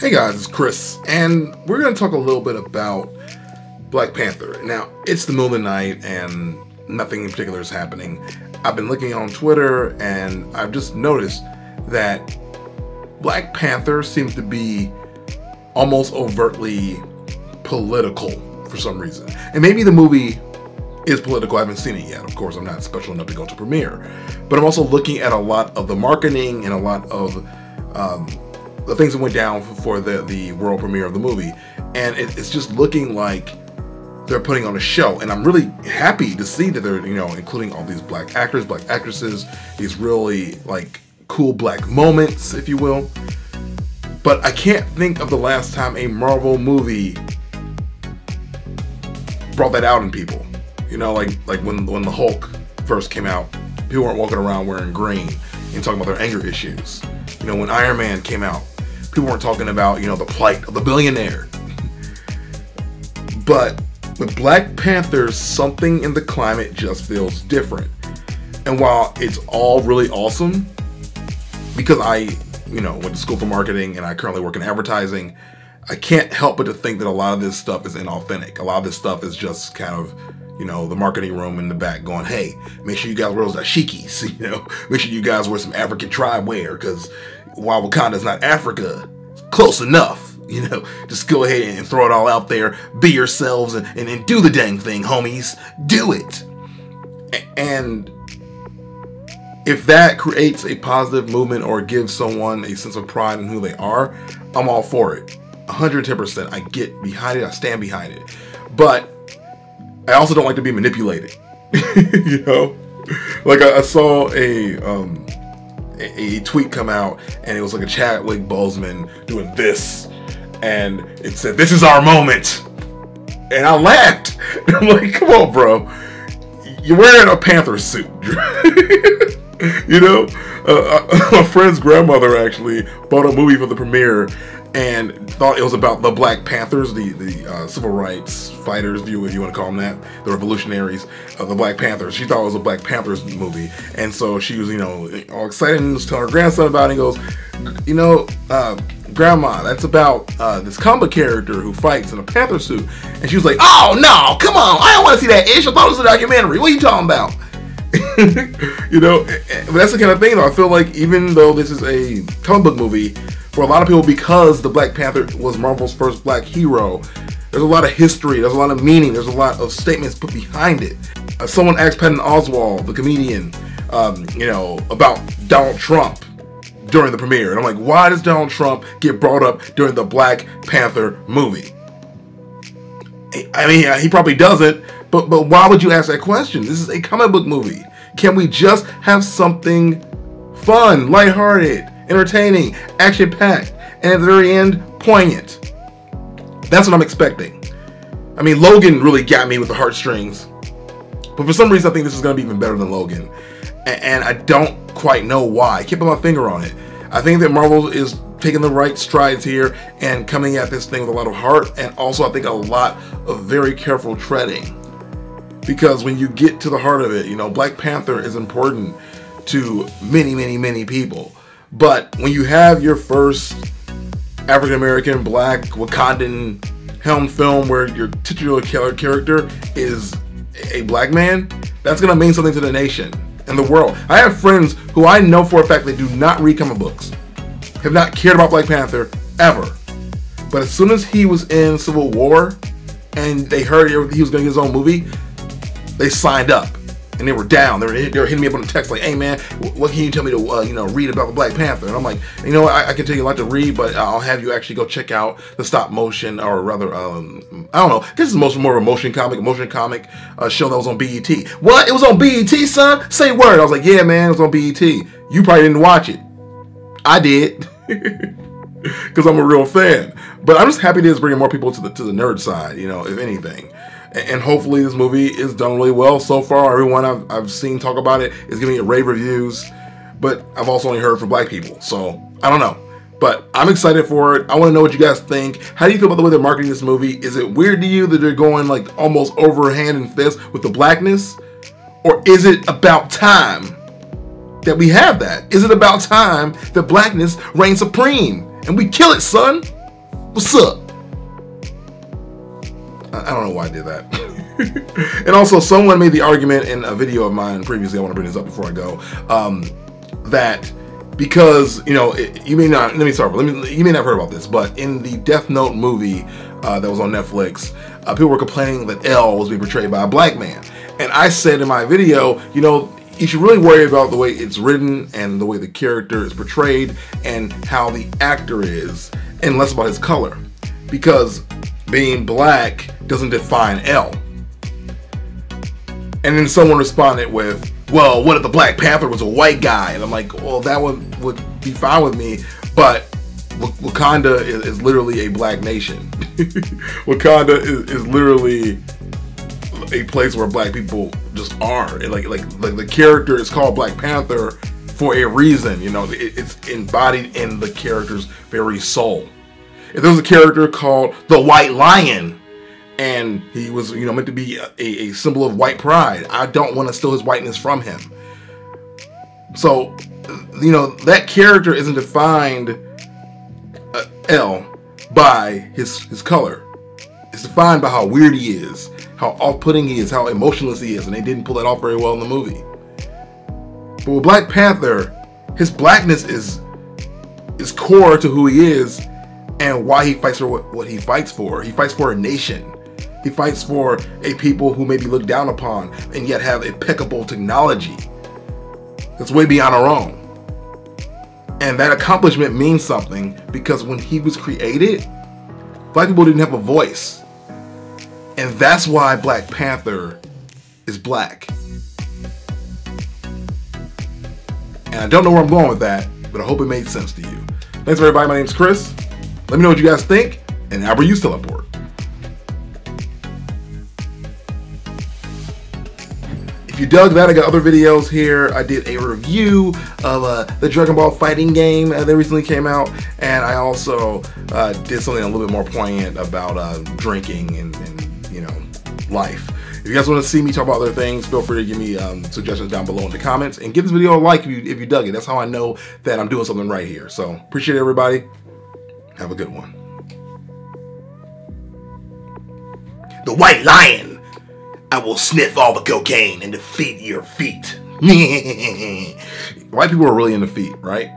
Hey guys, it's Chris, and we're going to talk a little bit about Black Panther. Now, it's the middle of the night, and nothing in particular is happening. I've been looking on Twitter, and I've just noticed that Black Panther seems to be almost overtly political for some reason. And maybe the movie is political. I haven't seen it yet. Of course, I'm not special enough to go to premiere. But I'm also looking at a lot of the marketing and a lot of the things that went down for the world premiere of the movie, and it's just looking like they're putting on a show. And I'm really happy to see that they're, including all these black actors, black actresses, these really like cool black moments, if you will. But I can't think of the last time a Marvel movie brought that out in people. Like when the Hulk first came out, people weren't walking around wearing green and talking about their anger issues. When Iron Man came out, people weren't talking about, the plight of the billionaire. But with Black Panther, something in the climate just feels different. And while it's all really awesome, because I, went to school for marketing and I currently work in advertising, I can't help but to think that a lot of this stuff is inauthentic. A lot of this stuff is just kind of, the marketing room in the back going, hey, make sure you guys wear those dashikis, make sure you guys wear some African tribe wear, because while Wakanda's not Africa, it's close enough, just go ahead and throw it all out there, be yourselves, and do the dang thing, homies, do it. And if that creates a positive movement or gives someone a sense of pride in who they are, I'm all for it, 110%. I get behind it, I stand behind it, but I also don't like to be manipulated. Like I saw a tweet come out, and it was like a Chadwick Boseman doing this, and it said, "This is our moment," and I laughed. I'm like, come on, bro, you're wearing a Panther suit. My friend's grandmother actually bought a movie for the premiere and thought it was about the Black Panthers, the civil rights fighters, if you want to call them that, the revolutionaries, the Black Panthers. She thought it was a Black Panthers movie, and so she was, all excited and was telling her grandson about it. He goes, Grandma, that's about this comic character who fights in a Panther suit. And she was like, oh no, come on, I don't want to see that ish. I thought it was a documentary. What are you talking about? But that's the kind of thing, though. I feel like even though this is a comic book movie, for a lot of people, because the Black Panther was Marvel's first black hero, there's a lot of history, there's a lot of meaning, there's a lot of statements put behind it. Someone asked Patton Oswalt, the comedian, about Donald Trump during the premiere. And I'm like, why does Donald Trump get brought up during the Black Panther movie? I mean, he probably doesn't, but why would you ask that question? This is a comic book movie. Can we just have something fun, lighthearted, entertaining, action-packed, and at the very end, poignant? That's what I'm expecting. I mean, Logan really got me with the heartstrings, but for some reason I think this is going to be even better than Logan, and I don't quite know why. I can't put my finger on it. I think that Marvel is taking the right strides here and coming at this thing with a lot of heart, and also I think a lot of very careful treading. Because when you get to the heart of it, Black Panther is important to many, many, many people. But when you have your first African-American, black, Wakandan helm film where your titular character is a black man, that's going to mean something to the nation and the world. I have friends who I know for a fact they do not read comic books, have not cared about Black Panther ever. But as soon as he was in Civil War and they heard he was going to get his own movie, they signed up. And they were down. They were hitting me up on the text like, hey man, what can you tell me to read about the Black Panther? And I'm like, I can tell you a lot to read, but I'll have you actually go check out the stop motion, or rather, I don't know. This is more of a motion comic show that was on BET. What? It was on BET, son? Say word. I was like, yeah man, it was on BET. You probably didn't watch it. I did. Because I'm a real fan. But I'm just happy that it's bringing more people to the nerd side, if anything. And hopefully this movie is done really well so far. Everyone I've seen talk about it is giving it rave reviews. But I've also only heard from black people. So, I don't know. But I'm excited for it. I want to know what you guys think. How do you feel about the way they're marketing this movie? Is it weird to you that they're going like almost over hand and fist with the blackness? Or is it about time that we have that? Is it about time that blackness reigns supreme and we kill it, son? What's up? I don't know why I did that. And also, someone made the argument in a video of mine previously, I want to bring this up before I go, that because, you know, you may not, let me start, you may not have heard about this, but in the Death Note movie that was on Netflix, people were complaining that L was being portrayed by a black man. And I said in my video, you know, you should really worry about the way it's written and the way the character is portrayed and how the actor is, and less about his color. Because being black doesn't define L. And then someone responded with, well, what if the Black Panther was a white guy? And I'm like, well, that one would be fine with me, but Wakanda is literally a black nation. Wakanda is literally a place where black people just are. And like the character is called Black Panther for a reason. You know, it's embodied in the character's very soul. If there was a character called the White Lion, and he was, you know, meant to be a symbol of white pride, I don't want to steal his whiteness from him. So, you know, that character isn't defined, L, by his color. It's defined by how weird he is, how off-putting he is, how emotionless he is, and they didn't pull that off very well in the movie. But with Black Panther, his blackness is core to who he is and why he fights for what he fights for. He fights for a nation. He fights for a people who may be looked down upon and yet have impeccable technology that's way beyond our own. And that accomplishment means something because when he was created, black people didn't have a voice. And that's why Black Panther is black. And I don't know where I'm going with that, but I hope it made sense to you. Thanks everybody, my name's Chris. Let me know what you guys think, and how you teleport. If you dug that, I got other videos here. I did a review of the Dragon Ball fighting game that recently came out, and I also did something a little bit more poignant about drinking and you know, life. If you guys want to see me talk about other things, feel free to give me suggestions down below in the comments, and give this video a like if you dug it. That's how I know that I'm doing something right here. So appreciate it, everybody. Have a good one. The White Lion. I will sniff all the cocaine and defeat your feet. White people are really into feet, right?